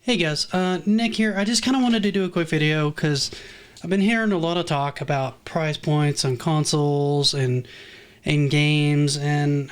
Hey guys, Nick here. I just kind of wanted to do a quick video because I've been hearing a lot of talk about price points on consoles and games and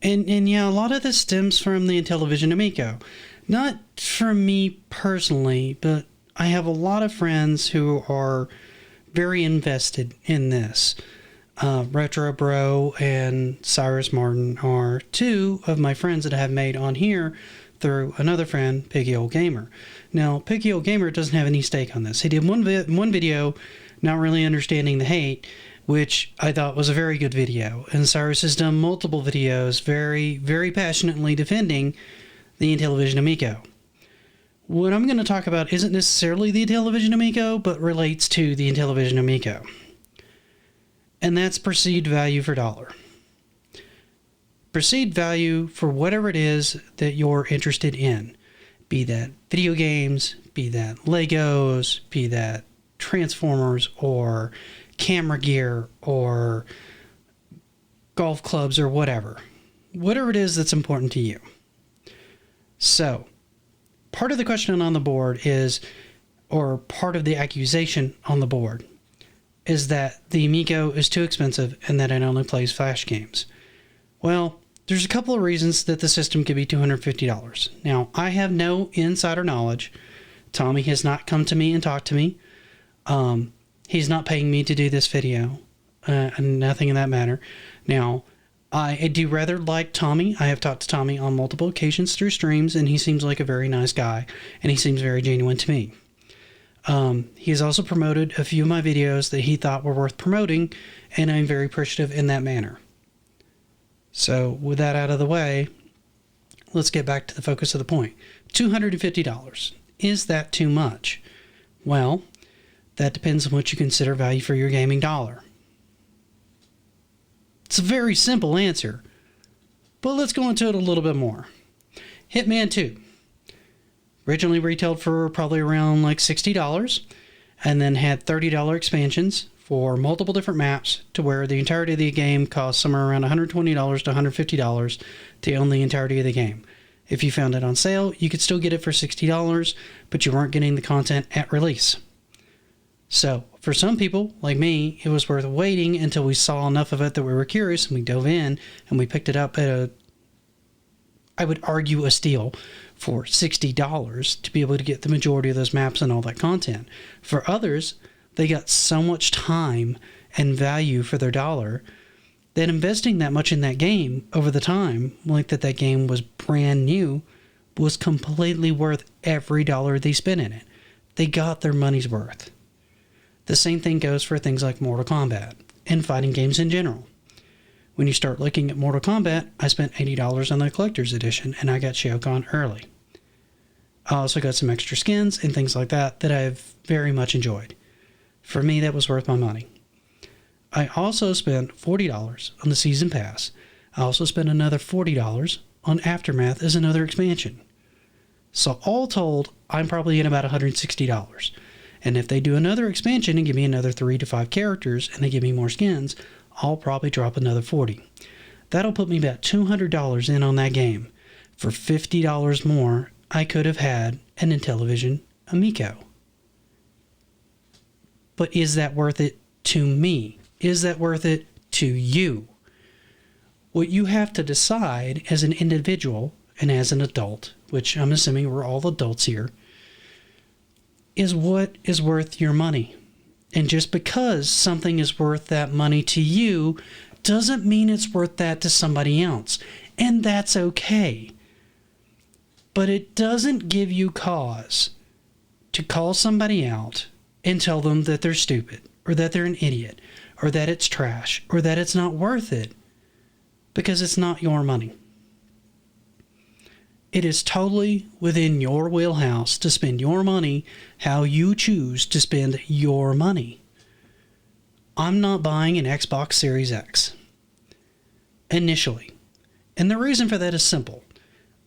yeah, a lot of this stems from the Intellivision Amico. Not from me personally, but I have a lot of friends who are very invested in this. Retro Bro and Cyrus Martin are two of my friends that I have made on here through another friend, Piggy Old Gamer. Now, Piggy Old Gamer doesn't have any stake on this. He did one video, not really understanding the hate, which I thought was a very good video. And Cyrus has done multiple videos very, very passionately defending the Intellivision Amico. What I'm going to talk about isn't necessarily the Intellivision Amico, but relates to the Intellivision Amico. And that's perceived value for dollar. Perceived value for whatever it is that you're interested in. Be that video games, be that Legos, be that Transformers, or camera gear, or golf clubs, or whatever. Whatever it is that's important to you. So, part of the question on the board is, or part of the accusation on the board, is that the Amico is too expensive and that it only plays flash games. Well, there's a couple of reasons that the system could be $250. Now, I have no insider knowledge. Tommy has not come to me and talked to me. He's not paying me to do this video. Nothing in that matter. Now, I do rather like Tommy. I have talked to Tommy on multiple occasions through streams, and he seems like a very nice guy, and he seems very genuine to me. He has also promoted a few of my videos that he thought were worth promoting, and I'm very appreciative in that manner. So, with that out of the way, let's get back to the focus of the point. $250. Is that too much? Well, that depends on what you consider value for your gaming dollar. It's a very simple answer, but let's go into it a little bit more. Hitman 2. Originally retailed for probably around like $60, and then had $30 expansions for multiple different maps to where the entirety of the game cost somewhere around $120 to $150 to own the entirety of the game. If you found it on sale, you could still get it for $60, but you weren't getting the content at release. So, for some people, like me, it was worth waiting until we saw enough of it that we were curious, and we dove in, and we picked it up at I would argue, a steal for $60 to be able to get the majority of those maps and all that content. For others, they got so much time and value for their dollar that investing that much in that game over the time, like that game was brand new, was completely worth every dollar they spent in it. They got their money's worth. The same thing goes for things like Mortal Kombat and fighting games in general. When you start looking at Mortal Kombat, I spent $80 on the collector's edition, and I got Shao Kahn early. I also got some extra skins and things like that I've very much enjoyed. For me, that was worth my money. I also spent $40 on the Season Pass. I also spent another $40 on Aftermath as another expansion. So all told, I'm probably in about $160. And if they do another expansion and give me another 3 to 5 characters and they give me more skins, I'll probably drop another $40. That'll put me about $200 in on that game. For $50 more, I could have had an Intellivision Amico. But is that worth it to me? Is that worth it to you? What you have to decide as an individual and as an adult, which I'm assuming we're all adults here, is what is worth your money. And just because something is worth that money to you doesn't mean it's worth that to somebody else. And that's okay. But it doesn't give you cause to call somebody out and tell them that they're stupid, or that they're an idiot, or that it's trash, or that it's not worth it, because it's not your money. It is totally within your wheelhouse to spend your money how you choose to spend your money. I'm not buying an Xbox Series X initially. And the reason for that is simple.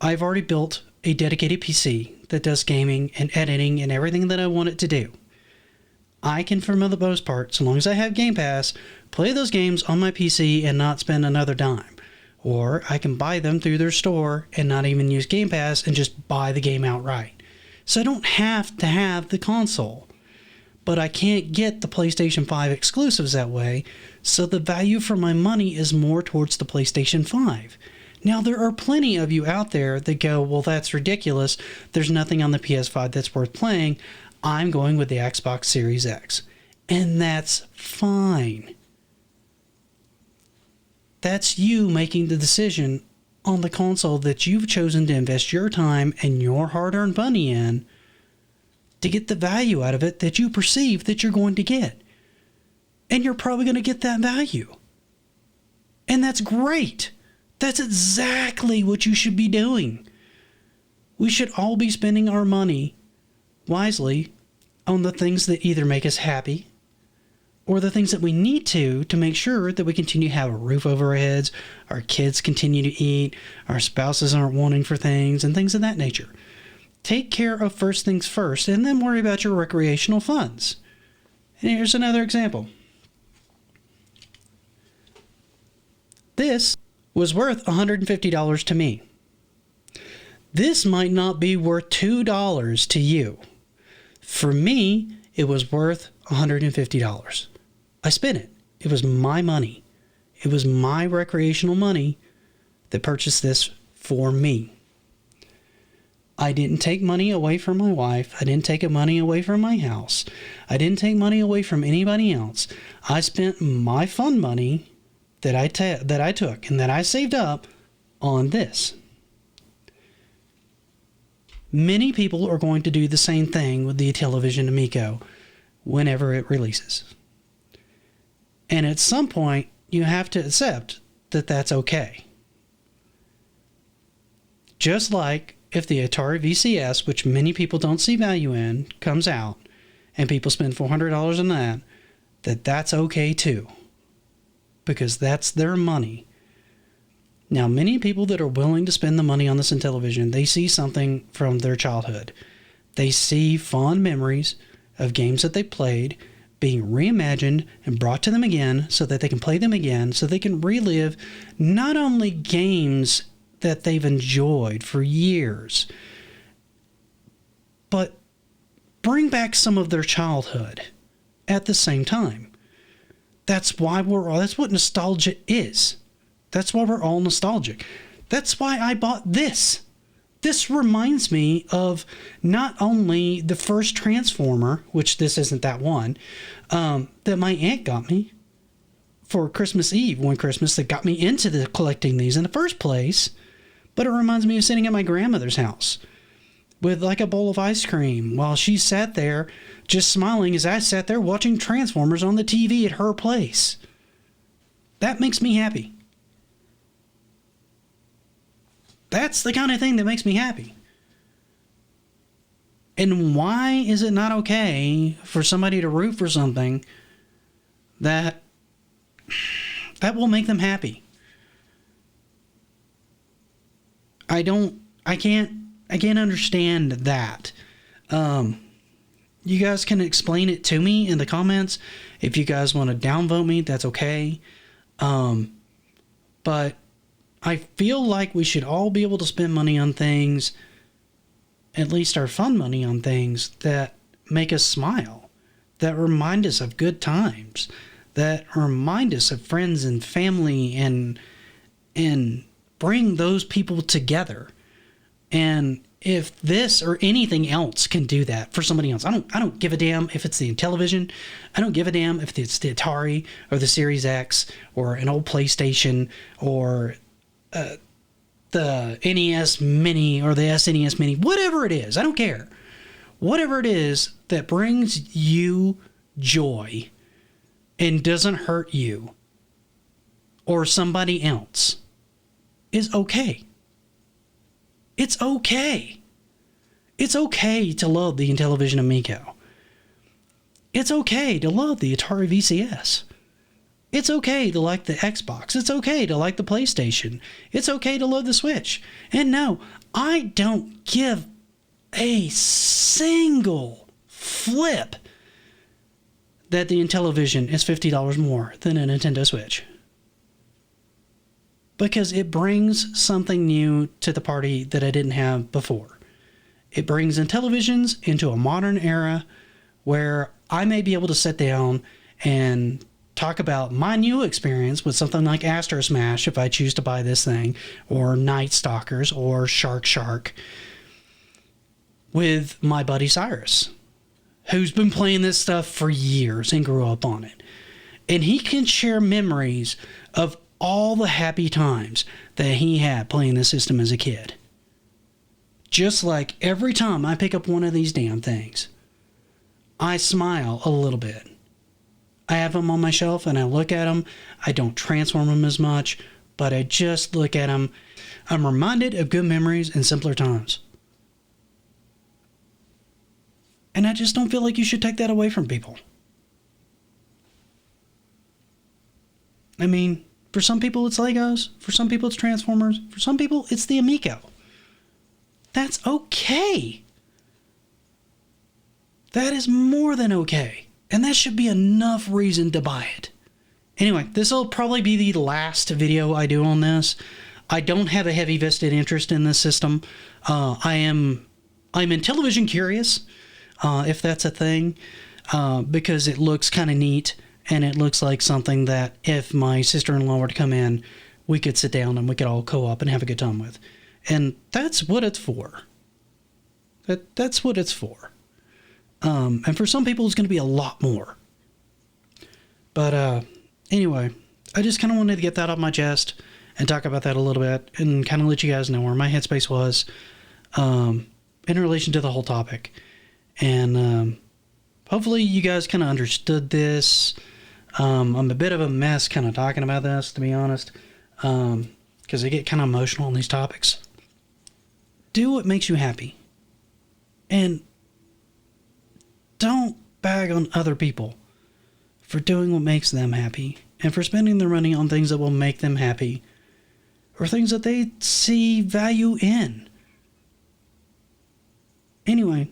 I've already built a dedicated PC that does gaming and editing and everything that I want it to do. I can, for the most part, so long as I have Game Pass, play those games on my PC and not spend another dime. Or I can buy them through their store and not even use Game Pass and just buy the game outright. So I don't have to have the console. But I can't get the PlayStation 5 exclusives that way, so the value for my money is more towards the PlayStation 5. Now, there are plenty of you out there that go, well, that's ridiculous. There's nothing on the PS5 that's worth playing. I'm going with the Xbox Series X. And that's fine. That's you making the decision on the console that you've chosen to invest your time and your hard-earned money in to get the value out of it that you perceive that you're going to get. And you're probably going to get that value. And that's great. That's exactly what you should be doing. We should all be spending our money wisely on the things that either make us happy or the things that we need to make sure that we continue to have a roof over our heads, our kids continue to eat, our spouses aren't wanting for things, and things of that nature. Take care of first things first, and then worry about your recreational funds. And here's another example. This was worth $150 to me. This might not be worth $2 to you. For me, it was worth $150. I spent it. It was my money. It was my recreational money that purchased this for me. I didn't take money away from my wife. I didn't take money away from my house. I didn't take money away from anybody else. I spent my fun money that I took and that I saved up on this. Many people are going to do the same thing with the television Amico whenever it releases. And at some point, you have to accept that that's okay. Just like if the Atari VCS, which many people don't see value in, comes out and people spend $400 on that's okay too. Because that's their money. Now, many people that are willing to spend the money on this in television, they see something from their childhood. They see fond memories of games that they played being reimagined and brought to them again so that they can play them again, so they can relive not only games that they've enjoyed for years, but bring back some of their childhood at the same time. That's what nostalgia is. That's why we're all nostalgic. That's why I bought this. This reminds me of not only the first Transformer, which this isn't that one, that my aunt got me for Christmas Eve one Christmas that got me into collecting these in the first place, but it reminds me of sitting at my grandmother's house with like a bowl of ice cream while she sat there just smiling as I sat there watching Transformers on the TV at her place. That makes me happy. That's the kind of thing that makes me happy. And why is it not okay for somebody to root for something that will make them happy? I can't understand that. You guys can explain it to me in the comments. If you guys want to downvote me, that's okay. But I feel like we should all be able to spend money on things, at least our fun money on things that make us smile, that remind us of good times, that remind us of friends and family and bring those people together. And if this or anything else can do that for somebody else, I don't give a damn if it's the television. I don't give a damn if it's the Atari or the Series X or an old PlayStation or the NES Mini or the SNES Mini, whatever it is, I don't care. Whatever it is that brings you joy and doesn't hurt you or somebody else is okay. It's okay. It's okay to love the Intellivision Amico. It's okay to love the Atari VCS. It's okay to like the Xbox. It's okay to like the PlayStation. It's okay to love the Switch. And no, I don't give a single flip that the Intellivision is $50 more than a Nintendo Switch. because it brings something new to the party that I didn't have before. It brings Intellivisions into a modern era where I may be able to sit down and talk about my new experience with something like Astro Smash if I choose to buy this thing, or Night Stalkers, or Shark, with my buddy Cyrus, who's been playing this stuff for years and grew up on it. And he can share memories of all the happy times that he had playing the system as a kid. Just like every time I pick up one of these damn things, I smile a little bit. I have them on my shelf and I look at them. I don't transform them as much, but I just look at them. I'm reminded of good memories and simpler times. And I just don't feel like you should take that away from people. I mean, for some people it's Legos, for some people it's Transformers, for some people it's the Amico. That's okay. That is more than okay. And that should be enough reason to buy it. Anyway, this will probably be the last video I do on this. I don't have a heavy vested interest in this system. I'm Intellivision curious, if that's a thing, because it looks kind of neat, and it looks like something that if my sister-in-law were to come in, we could sit down and we could all co-op and have a good time with. And that's what it's for. That's what it's for. And for some people, it's going to be a lot more. But anyway, I just kind of wanted to get that off my chest and talk about that a little bit and kind of let you guys know where my headspace was in relation to the whole topic. And hopefully you guys kind of understood this. I'm a bit of a mess kind of talking about this, to be honest, because I get kind of emotional on these topics. Do what makes you happy. And don't bag on other people for doing what makes them happy and for spending their money on things that will make them happy or things that they see value in. Anyway,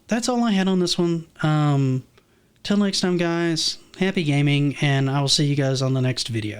that's all I had on this one. Till next time, guys, happy gaming, and I will see you guys on the next video.